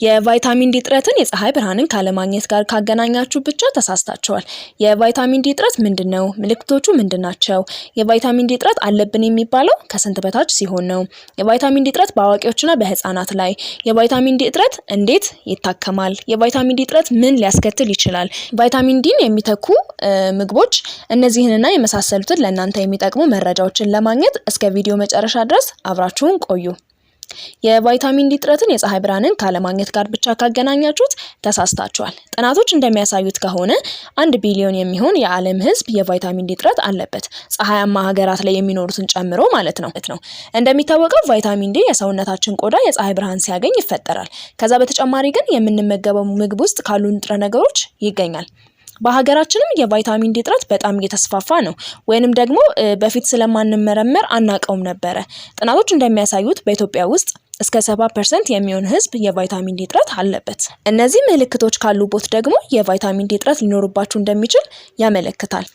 የቫይታሚን ዲ እጥረትን የፀሐይ ብርሃንን ካለማግኘት ጋር ካገናኛችሁ ብቻ ተሳስታችኋል። የቫይታሚን ዲ እጥረት ምንድነው? ምልክቶቹ ምንድናቸው? የቫይታሚን ዲ እጥረት አለብን የሚባለው ከስንት በታች ሲሆን ነው? የቫይታሚን ዲ እጥረት በአዋቂዎችና በህፃናት ላይ፣ የቫይታሚን ዲ እጥረት እንዴት ይታከማል? የቫይታሚን ዲ እጥረት ምን ሊያስከትል ይችላል? ቫይታሚን ዲን የሚተኩ ምግቦች፣ እነዚህንና የመሳሰሉትን ለእናንተ የሚጠቅሙ መረጃዎችን ለማግኘት እስከ ቪዲዮ መጨረሻ ድረስ አብራችሁን ቆዩ። የቫይታሚን ዲ እጥረትን የፀሐይ ብርሃንን ካለማግኘት ጋር ብቻ ካገናኛችሁት ተሳስታችኋል። ጥናቶች እንደሚያሳዩት ከሆነ 1 ቢሊዮን የሚሆን የዓለም ህዝብ የቫይታሚን ዲ እጥረት አለበት፣ ፀሐያማ ሀገራት ላይ የሚኖሩትን ጨምሮ ማለት ነው። እንደሚታወቀው ቫይታሚን ዲ የሰውነታችን ቆዳ የፀሐይ ብርሃን ሲያገኝ ይፈጠራል። ከዛ በተጨማሪ ግን የምንመገበው ምግብ ውስጥ ካሉ ንጥረ ነገሮች ይገኛል። በሀገራችንም የቫይታሚን ዲ እጥረት በጣም እየተስፋፋ ነው፣ ወይንም ደግሞ በፊት ስለማንመረመር አናቀውም ነበረ። ጥናቶች እንደሚያሳዩት በኢትዮጵያ ውስጥ እስከ 70% የሚሆን ህዝብ የቫይታሚን ዲ እጥረት አለበት። እነዚህ ምልክቶች ካሉቦት ደግሞ የቫይታሚን ዲ እጥረት ሊኖርባችሁ እንደሚችል ያመለክታል።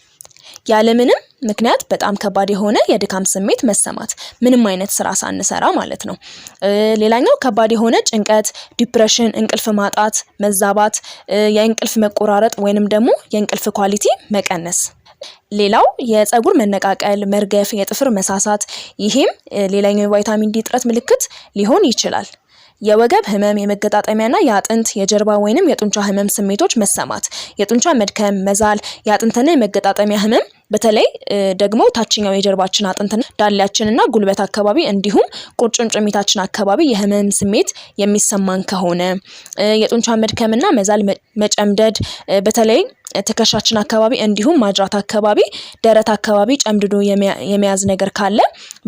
ያለምንም ምክንያት በጣም ከባድ የሆነ የድካም ስሜት መሰማት፣ ምንም አይነት ስራ ሳንሰራ ማለት ነው። ሌላኛው ከባድ የሆነ ጭንቀት፣ ዲፕሬሽን፣ እንቅልፍ ማጣት፣ መዛባት፣ የእንቅልፍ መቆራረጥ ወይንም ደግሞ የእንቅልፍ ኳሊቲ መቀነስ። ሌላው የፀጉር መነቃቀል፣ መርገፍ፣ የጥፍር መሳሳት፣ ይሄም ሌላኛው የቫይታሚን ዲ እጥረት ምልክት ሊሆን ይችላል። የወገብ ህመም፣ የመገጣጠሚያና የአጥንት የጀርባ ወይንም የጡንቻ ህመም ስሜቶች መሰማት፣ የጡንቻ መድከም፣ መዛል፣ የአጥንትና የመገጣጠሚያ ህመም በተለይ ደግሞ ታችኛው የጀርባችን አጥንትና ዳሌያችንና ጉልበት አካባቢ እንዲሁም ቁርጭምጭሚታችን አካባቢ የህመም ስሜት የሚሰማን ከሆነ፣ የጡንቻ መድከምና መዛል፣ መጨምደድ በተለይ ትከሻችን አካባቢ እንዲሁም ማጅራት አካባቢ፣ ደረት አካባቢ ጨምድዶ የሚያዝ ነገር ካለ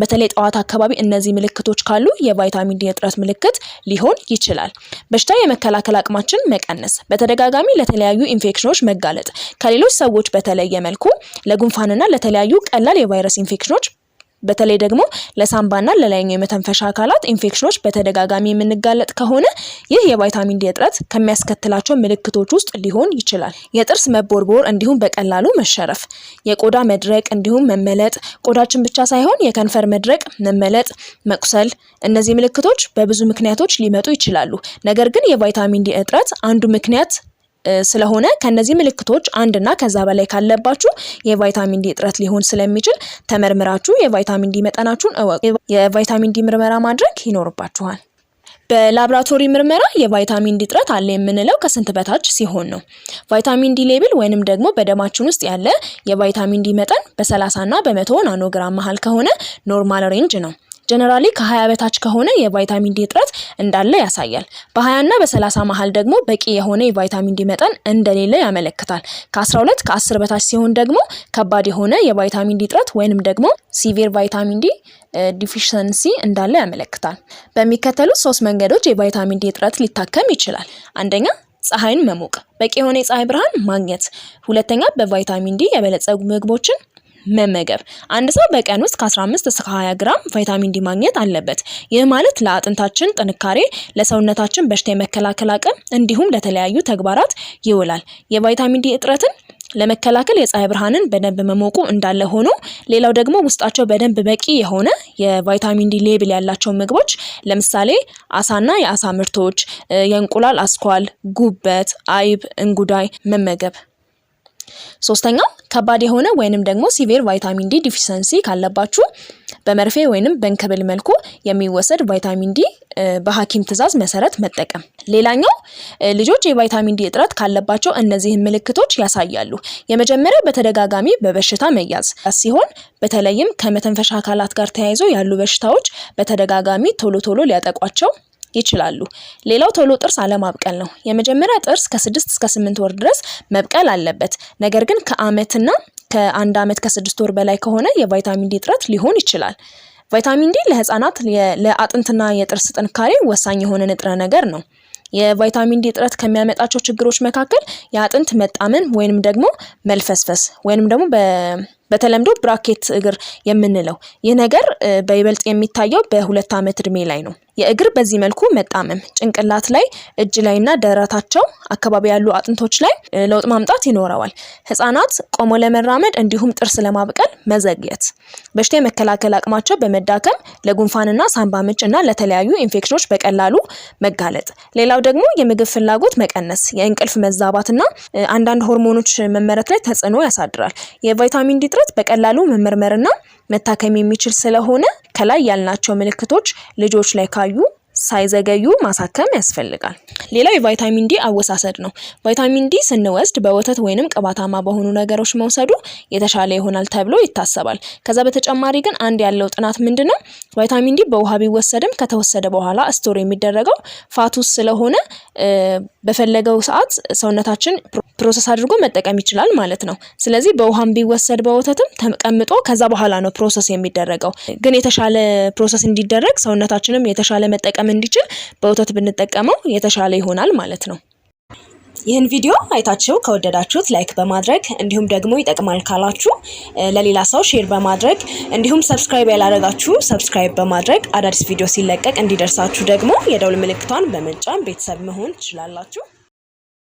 በተለይ ጠዋት አካባቢ እነዚህ ምልክቶች ካሉ የቫይታሚን ዲ እጥረት ምልክት ሊሆን ይችላል። በሽታ የመከላከል አቅማችን መቀነስ፣ በተደጋጋሚ ለተለያዩ ኢንፌክሽኖች መጋለጥ፣ ከሌሎች ሰዎች በተለየ መልኩ ለጉንፋንና ለተለያዩ ቀላል የቫይረስ ኢንፌክሽኖች በተለይ ደግሞ ለሳምባና ለላይኛው የመተንፈሻ አካላት ኢንፌክሽኖች በተደጋጋሚ የምንጋለጥ ከሆነ ይህ የቫይታሚን ዲ እጥረት ከሚያስከትላቸው ምልክቶች ውስጥ ሊሆን ይችላል። የጥርስ መቦርቦር እንዲሁም በቀላሉ መሸረፍ፣ የቆዳ መድረቅ እንዲሁም መመለጥ፣ ቆዳችን ብቻ ሳይሆን የከንፈር መድረቅ፣ መመለጥ፣ መቁሰል፣ እነዚህ ምልክቶች በብዙ ምክንያቶች ሊመጡ ይችላሉ። ነገር ግን የቫይታሚን ዲ እጥረት አንዱ ምክንያት ስለሆነ ከነዚህ ምልክቶች አንድና ከዛ በላይ ካለባችሁ የቫይታሚን ዲ እጥረት ሊሆን ስለሚችል ተመርምራችሁ የቫይታሚን ዲ መጠናችሁን እወቁ። የቫይታሚን ዲ ምርመራ ማድረግ ይኖርባችኋል። በላብራቶሪ ምርመራ የቫይታሚን ዲ እጥረት አለ የምንለው ከስንት በታች ሲሆን ነው? ቫይታሚን ዲ ሌብል ወይንም ደግሞ በደማችን ውስጥ ያለ የቫይታሚን ዲ መጠን በ30 እና በ100 ናኖግራም መሃል ከሆነ ኖርማል ሬንጅ ነው። ጀነራሊ ከ20 በታች ከሆነ የቫይታሚን ዲ እጥረት እንዳለ ያሳያል። በ20 እና በ30 መሃል ደግሞ በቂ የሆነ የቫይታሚን ዲ መጠን እንደሌለ ያመለክታል። ከ12 ከ10 በታች ሲሆን ደግሞ ከባድ የሆነ የቫይታሚን ዲ እጥረት ወይንም ደግሞ ሲቪር ቫይታሚን ዲ ዲፊሽንሲ እንዳለ ያመለክታል። በሚከተሉት 3 መንገዶች የቫይታሚን ዲ እጥረት ሊታከም ይችላል። አንደኛ ፀሐይን መሞቅ፣ በቂ የሆነ የፀሐይ ብርሃን ማግኘት። ሁለተኛ በቫይታሚን ዲ የበለጸጉ ምግቦችን መመገብ። አንድ ሰው በቀን ውስጥ ከ15 እስከ 20 ግራም ቫይታሚን ዲ ማግኘት አለበት። ይህ ማለት ለአጥንታችን ጥንካሬ፣ ለሰውነታችን በሽታ የመከላከል አቅም እንዲሁም ለተለያዩ ተግባራት ይውላል። የቫይታሚን ዲ እጥረትን ለመከላከል የፀሐይ ብርሃንን በደንብ መሞቁ እንዳለ ሆኖ ሌላው ደግሞ ውስጣቸው በደንብ በቂ የሆነ የቫይታሚን ዲ ሌብል ያላቸው ምግቦች ለምሳሌ አሳና የአሳ ምርቶች፣ የእንቁላል አስኳል፣ ጉበት፣ አይብ፣ እንጉዳይ መመገብ። ሶስተኛው ከባድ የሆነ ወይንም ደግሞ ሲቪር ቫይታሚን ዲ ዲፊሽንሲ ካለባችሁ በመርፌ ወይንም በእንክብል መልኩ የሚወሰድ ቫይታሚን ዲ በሐኪም ትዕዛዝ መሰረት መጠቀም። ሌላኛው ልጆች የቫይታሚን ዲ እጥረት ካለባቸው እነዚህን ምልክቶች ያሳያሉ። የመጀመሪያው በተደጋጋሚ በበሽታ መያዝ ሲሆን በተለይም ከመተንፈሻ አካላት ጋር ተያይዞ ያሉ በሽታዎች በተደጋጋሚ ቶሎ ሊያጠቋቸው ይችላሉ። ሌላው ቶሎ ጥርስ አለማብቀል ነው። የመጀመሪያ ጥርስ ከ6 እስከ 8 ወር ድረስ መብቀል አለበት። ነገር ግን ከአመትና ከ1 አመት ከ6 ወር በላይ ከሆነ የቫይታሚን ዲ እጥረት ሊሆን ይችላል። ቫይታሚን ዲ ለህፃናት ለአጥንትና የጥርስ ጥንካሬ ወሳኝ የሆነ ንጥረ ነገር ነው። የቫይታሚን ዲ እጥረት ከሚያመጣቸው ችግሮች መካከል የአጥንት መጣመን ወይንም ደግሞ መልፈስፈስ ወይንም ደግሞ በተለምዶ ብራኬት እግር የምንለው ይህ ነገር በይበልጥ የሚታየው በ2 አመት እድሜ ላይ ነው። የእግር በዚህ መልኩ መጣመም ጭንቅላት ላይ፣ እጅ ላይና ደረታቸው አካባቢ ያሉ አጥንቶች ላይ ለውጥ ማምጣት ይኖረዋል። ህፃናት ቆሞ ለመራመድ እንዲሁም ጥርስ ለማብቀል መዘግየት፣ በሽታ የመከላከል አቅማቸው በመዳከም ለጉንፋንና ሳምባ ምች እና ለተለያዩ ኢንፌክሽኖች በቀላሉ መጋለጥ። ሌላው ደግሞ የምግብ ፍላጎት መቀነስ፣ የእንቅልፍ መዛባትና አንዳንድ ሆርሞኖች መመረት ላይ ተጽዕኖ ያሳድራል። የቫይታሚን ዲ እጥረት በቀላሉ መመርመርና መታከም የሚችል ስለሆነ ከላይ ያልናቸው ምልክቶች ልጆች ላይ ካዩ ሳይዘገዩ ማሳከም ያስፈልጋል። ሌላው የቫይታሚን ዲ አወሳሰድ ነው። ቫይታሚን ዲ ስንወስድ በወተት ወይንም ቅባታማ በሆኑ ነገሮች መውሰዱ የተሻለ ይሆናል ተብሎ ይታሰባል። ከዛ በተጨማሪ ግን አንድ ያለው ጥናት ምንድነው ቫይታሚን ዲ በውሃ ቢወሰድም ከተወሰደ በኋላ ስቶር የሚደረገው ፋቱስ ስለሆነ በፈለገው ሰዓት ሰውነታችን ፕሮሰስ አድርጎ መጠቀም ይችላል ማለት ነው። ስለዚህ በውሃም ቢወሰድ በወተትም ተቀምጦ ከዛ በኋላ ነው ፕሮሰስ የሚደረገው። ግን የተሻለ ፕሮሰስ እንዲደረግ ሰውነታችንም የተሻለ መጠቀም እንዲችል በወተት ብንጠቀመው የተሻለ ይሆናል ማለት ነው። ይህን ቪዲዮ አይታችሁ ከወደዳችሁት ላይክ በማድረግ እንዲሁም ደግሞ ይጠቅማል ካላችሁ ለሌላ ሰው ሼር በማድረግ እንዲሁም ሰብስክራይብ ያላደረጋችሁ ሰብስክራይብ በማድረግ አዳዲስ ቪዲዮ ሲለቀቅ እንዲደርሳችሁ ደግሞ የደውል ምልክቷን በመጫን ቤተሰብ መሆን ትችላላችሁ።